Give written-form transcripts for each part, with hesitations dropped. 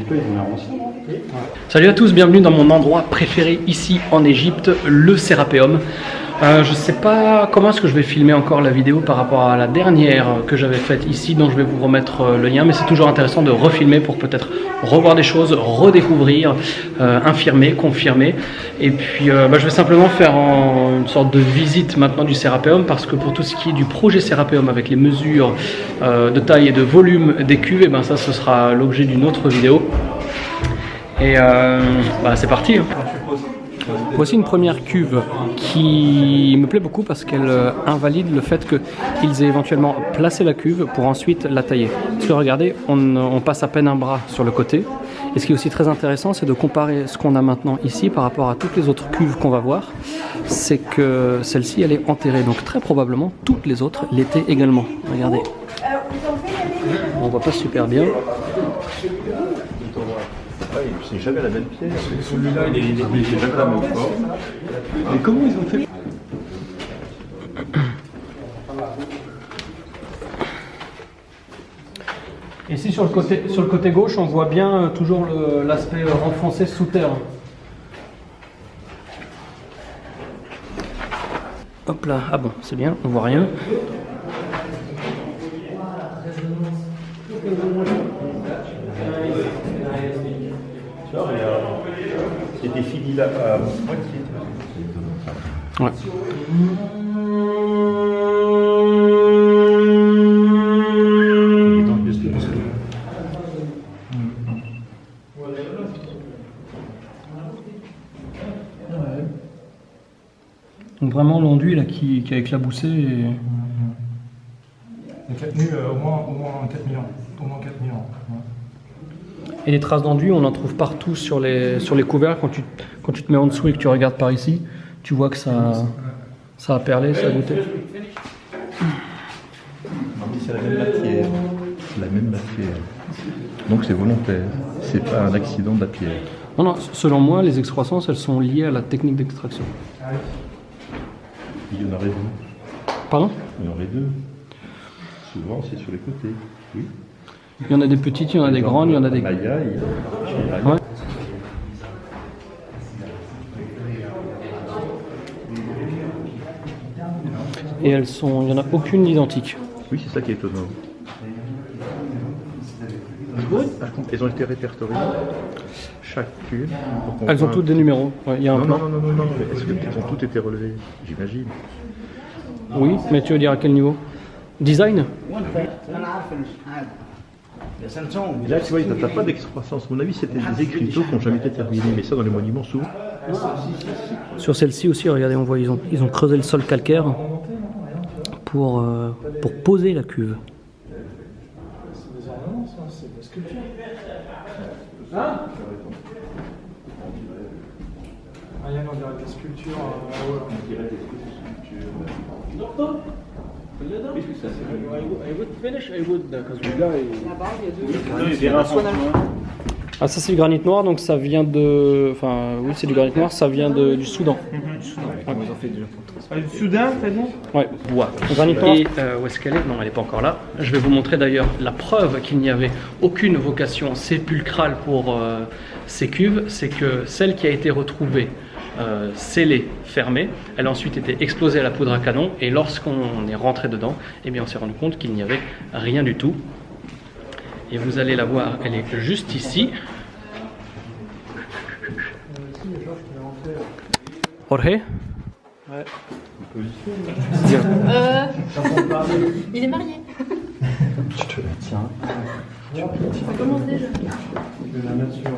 peu, ils vont avancer. Salut à tous, bienvenue dans mon endroit préféré ici en Égypte, le Sérapéum. Je ne sais pas comment est-ce que je vais filmer encore la vidéo par rapport à la dernière que j'avais faite ici, dont je vais vous remettre le lien, mais c'est toujours intéressant de refilmer pour peut-être revoir des choses, redécouvrir, infirmer, confirmer. Et puis je vais simplement faire une sorte de visite maintenant du Sérapéum, parce que pour tout ce qui est du projet Sérapéum avec les mesures de taille et de volume des cuves, et ben ça ce sera l'objet d'une autre vidéo. Et c'est parti. Voici une première cuve qui me plaît beaucoup parce qu'elle invalide le fait qu'ils aient éventuellement placé la cuve pour ensuite la tailler. Parce que regardez, on passe à peine un bras sur le côté. Et ce qui est aussi très intéressant, c'est de comparer ce qu'on a maintenant ici par rapport à toutes les autres cuves qu'on va voir. C'est que celle-ci, elle est enterrée. Donc très probablement, toutes les autres l'étaient également. Regardez. On voit pas super bien. C'est jamais la même pierre. Celui-là, il est jamais la même forme. Mais comment ils ont fait? Ici sur le côté gauche, on voit bien toujours l'aspect renfoncé sous terre. Hop là, ah bon, c'est bien, on voit rien. C'était fini là à moitié. Ouais. Donc vraiment l'enduit là qui a éclaboussé. Et... Donc la tenue au moins 4000 ans. Au moins 4000 ans. Ouais. Et les traces d'enduit, on en trouve partout sur les couverts. Quand tu te mets en dessous et que tu regardes par ici, tu vois que ça a perlé, ça a goûté. C'est la même matière. La même matière. Donc c'est volontaire. C'est pas un accident de la pierre. Non, non, selon moi, les excroissances, elles sont liées à la technique d'extraction. Il y en aurait deux. Pardon? Il y en aurait deux. Souvent c'est sur les côtés. Oui. Il y en a des petites, il y en a des grandes, il y en a des... Ouais. Et il n'y en a aucune identique. Oui, c'est ça qui est étonnant. Par contre, elles ont été répertoriées. Chacune. Elles ont toutes des numéros. Ouais, y a un plan. Non. Est-ce qu'elles ont toutes été relevées? J'imagine. Oui, mais tu veux dire à quel niveau? Design? Là, tu vois, t'as pas d'excroissance. À mon avis, c'était des écriteaux qui n'ont jamais été terminés. Mais ça, dans les monuments, souvent. Sur celle-ci aussi, regardez, on voit, ils ont creusé le sol calcaire pour poser la cuve. C'est des ornements, ça, c'est des sculptures. Ah, Yann, on dirait des sculptures. On dirait des sculptures. Ah, ça c'est du granit noir, donc ça vient de... Enfin, oui, c'est du granit noir, ça vient du Soudan. Du Soudan, t'as dit? Ouais, bois. Granit noir. Et où est-ce qu'elle est? Non, elle n'est pas encore là. Je vais vous montrer d'ailleurs la preuve qu'il n'y avait aucune vocation sépulcrale pour ces cuves. C'est que celle qui a été retrouvée scellée, fermée, elle a ensuite été explosée à la poudre à canon, et lorsqu'on est rentré dedans, eh bien on s'est rendu compte qu'il n'y avait rien du tout. Et vous allez la voir, elle est juste ici. Jorge? Ouais. Il est marié. Je te la tiens. Ça commence déjà. Je vais la mettre sur...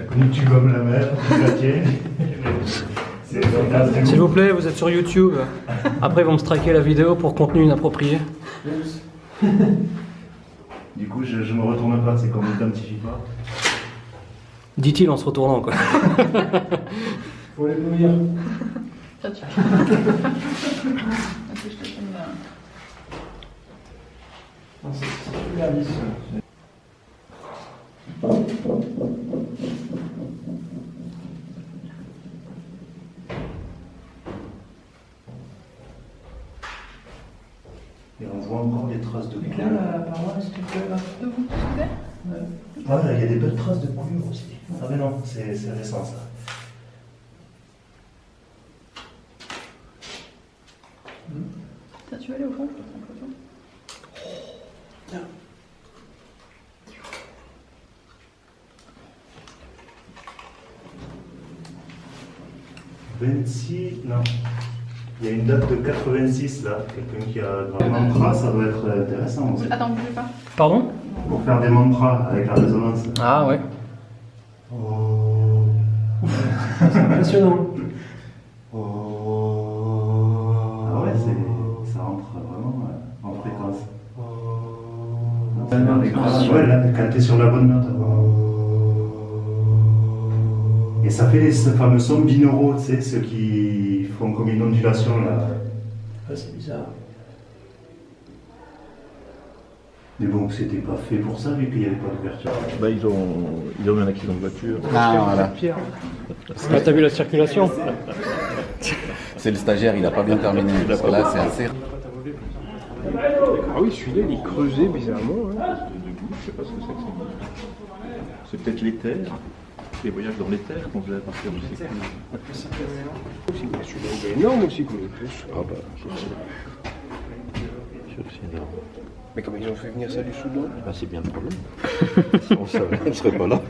Comme tu gommes la mer, tu la tiens. S'il vous plaît, vous êtes sur YouTube. Après, ils vont me striker la vidéo pour contenu inapproprié. Du coup, je me retourne pas, c'est qu'on ne m'identifie pas. Dit-il en se retournant, quoi. Faut les nourrir. Ça, tu fais. Ok, je te tiens Non, c'est super lisse. Et on voit encore des traces de Là, la paroi, est-ce que tu peux... Voilà, il y a des belles traces de coulure aussi. Ah mais non, c'est récent ça. Tu veux aller au fond? Je te prends une photo. 26, non. Il y a une date de 86 là. Quelqu'un qui a un mantra, ça doit être intéressant aussi. Attends, bougez pas. Pardon? Pour faire des mantras avec la résonance. Ah ouais. Oh. C'est impressionnant. Oh. Ah ouais, ça rentre vraiment en fréquence. Ouais, là, quand tu es sur la bonne note. Et ça fait ces fameux sons binauraux, tu sais, ceux qui font comme une ondulation là. Ah, c'est bizarre. Mais bon, c'était pas fait pour ça, vu qu'il n'y avait pas d'ouverture. Bah, ils ont eu un accident de voiture. Ah, voilà. Ah, t'as vu la circulation? C'est le stagiaire, il n'a pas bien terminé. Parce que là, c'est assez. Ah oui, celui-là, il est creusé bizarrement. Hein. Je sais pas ce que c'est que ça. C'est peut-être l'éther. Les voyages dans l'éther qu'on faisait à partir de ces coups. Celui-là, il est énorme aussi, comme plus. Ah bah, sûr que c'est énorme. Mais comment ils ont fait venir ça du Soudan? Bah, c'est bien le problème. Si on savait, on ne serait pas là.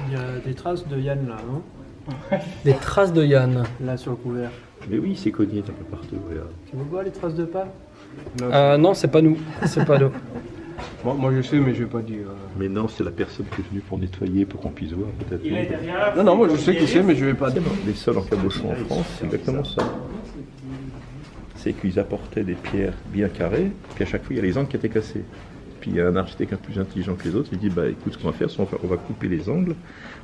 Il y a des traces de Yann là, non? Des traces de Yann. Là sur le couvert. Mais oui, c'est cogné un peu partout. Tu veux voir les traces de pas? Non, c'est pas nous. C'est pas nous. Moi, je sais, mais je vais pas dire. Mais non, c'est la personne qui est venue pour nettoyer, pour qu'on puisse voir peut-être. Non, non, moi je sais qui c'est, mais je vais pas dire. Les sols en cabochon en France, c'est exactement ça. C'est qu'ils apportaient des pierres bien carrées, puis à chaque fois il y a les angles qui étaient cassés. Puis il y a un architecte un peu plus intelligent que les autres, il dit bah écoute, ce qu'on va faire, c'est on va couper les angles,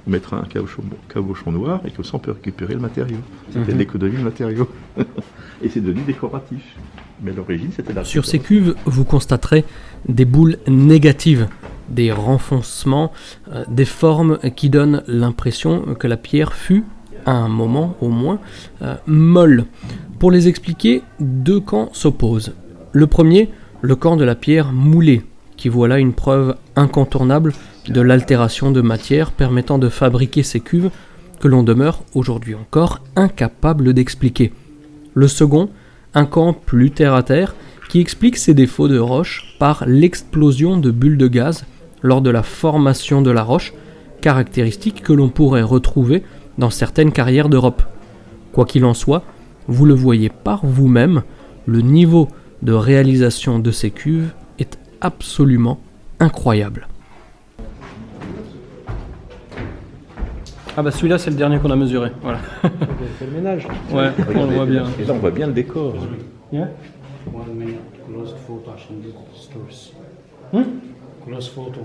on mettra un cabochon noir et comme ça on peut récupérer le matériau. C'était de l'économie de matériaux. Et c'est devenu décoratif. Mais à l'origine c'était la. Sur ces cuves, vous constaterez des boules négatives, des renfoncements, des formes qui donnent l'impression que la pierre fut, à un moment au moins, molle. Pour les expliquer, deux camps s'opposent. Le premier, le camp de la pierre moulée, qui voit là une preuve incontournable de l'altération de matière permettant de fabriquer ces cuves que l'on demeure aujourd'hui encore incapable d'expliquer. Le second, un camp plus terre-à-terre, qui explique ces défauts de roche par l'explosion de bulles de gaz lors de la formation de la roche, caractéristique que l'on pourrait retrouver dans certaines carrières d'Europe. Quoi qu'il en soit, vous le voyez par vous-même, le niveau de réalisation de ces cuves est absolument incroyable. Ah bah celui-là c'est le dernier qu'on a mesuré, voilà. C'est le ménage. Ouais, on le voit bien. Et là on voit bien le décor. Yeah. 1 minute closed photo عشان stores. Closed photo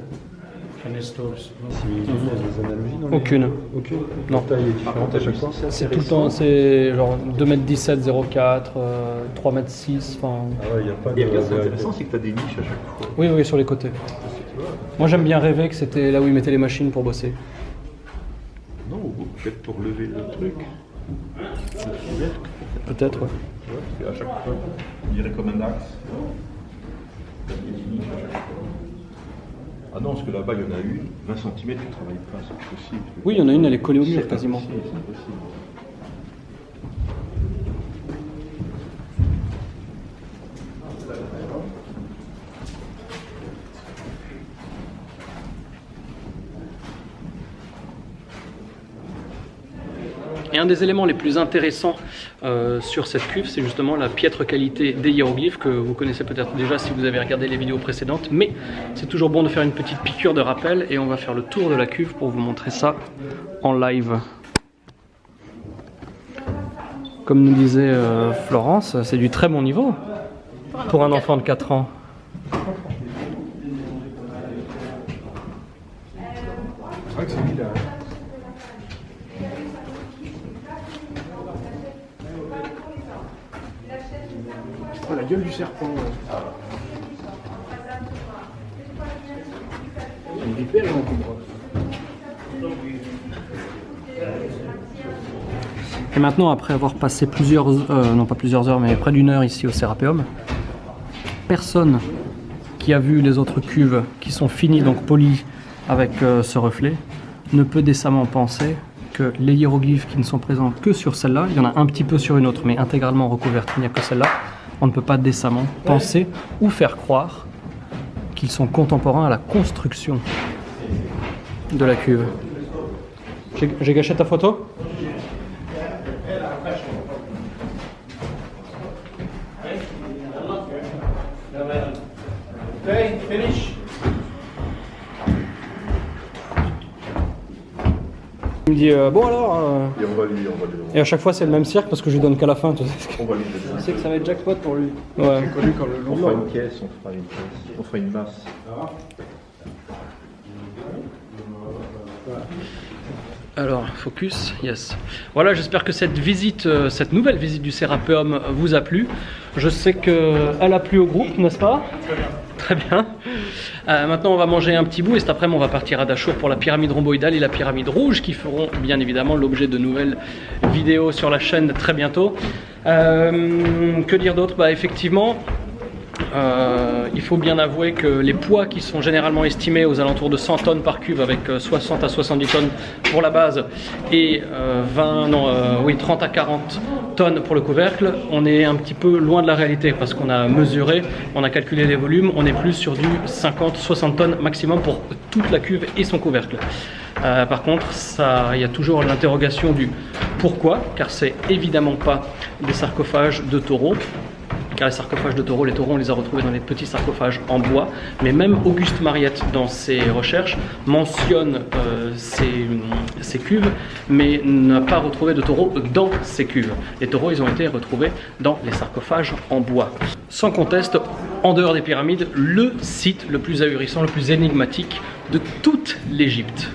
عشان stores. Des analogies dans les... Aucune. Aucune. Non. Taille est différente à chaque fois. C'est tout le temps, c'est genre 2m17, 0,4, 3m6, enfin... Ah ouais, il n'y a pas de... Et regarde, c'est intéressant, c'est que tu as des niches à chaque fois. Oui, oui, sur les côtés. Moi j'aime bien rêver que c'était là où ils mettaient les machines pour bosser. Non, ou peut-être pour lever le truc. Peut-être, ouais. Ouais, à chaque fois, on dirait comme un axe. Il y a des niches à chaque fois. Ah non, parce que là-bas, il y en a une, 20 cm qui ne travaille pas, c'est pas possible. Oui, il y en a une, elle est collée au mur quasiment. C'est impossible. Et un des éléments les plus intéressants sur cette cuve, c'est justement la piètre qualité des hiéroglyphes que vous connaissez peut-être déjà si vous avez regardé les vidéos précédentes, mais c'est toujours bon de faire une petite piqûre de rappel et on va faire le tour de la cuve pour vous montrer ça en live. Comme nous disait Florence, c'est du très bon niveau pour un enfant de 4 ans. C'est vrai que c'est bizarre. Oh, la gueule du serpent. Une vipère et un cobra. Et maintenant, après avoir passé non pas plusieurs heures, mais près d'une heure ici au Sérapéum, personne qui a vu les autres cuves qui sont finies, donc polies avec ce reflet, ne peut décemment penser que les hiéroglyphes qui ne sont présents que sur celle-là, il y en a un petit peu sur une autre, mais intégralement recouvertes, il n'y a que celle-là, on ne peut pas décemment penser ou faire croire qu'ils sont contemporains à la construction de la cuve. J'ai gâché ta photo ? Il me dit bon alors. Et on va lui Et à chaque fois c'est le même cirque parce que je lui donne qu'à la fin. Tu sais. on va lui Tu sais que ça va être jackpot pour lui. Ouais. C'est connu comme le on loup. fera une caisse, on fera une masse. Alors, focus, yes. Voilà, j'espère que cette visite, cette nouvelle visite du Serapeum vous a plu. Je sais qu'elle a plu au groupe, n'est-ce pas ? Très bien. Maintenant, on va manger un petit bout et cet après-midi, on va partir à Dahchour pour la pyramide rhomboïdale et la pyramide rouge qui feront bien évidemment l'objet de nouvelles vidéos sur la chaîne très bientôt. Que dire d'autre ? Bah, effectivement, il faut bien avouer que les poids qui sont généralement estimés aux alentours de 100 tonnes par cuve avec 60 à 70 tonnes pour la base et 30 à 40 tonnes pour le couvercle, on est un petit peu loin de la réalité parce qu'on a mesuré, on a calculé les volumes, on est plus sur du 50-60 tonnes maximum pour toute la cuve et son couvercle. Par contre, il y a toujours l'interrogation du pourquoi, car c'est évidemment pas des sarcophages de taureaux. Car les sarcophages de taureaux, on les a retrouvés dans des petits sarcophages en bois. Mais même Auguste Mariette, dans ses recherches, mentionne ces cuves, mais n'a pas retrouvé de taureaux dans ces cuves. Les taureaux, ils ont été retrouvés dans les sarcophages en bois. Sans conteste, en dehors des pyramides, le site le plus ahurissant, le plus énigmatique de toute l'Égypte.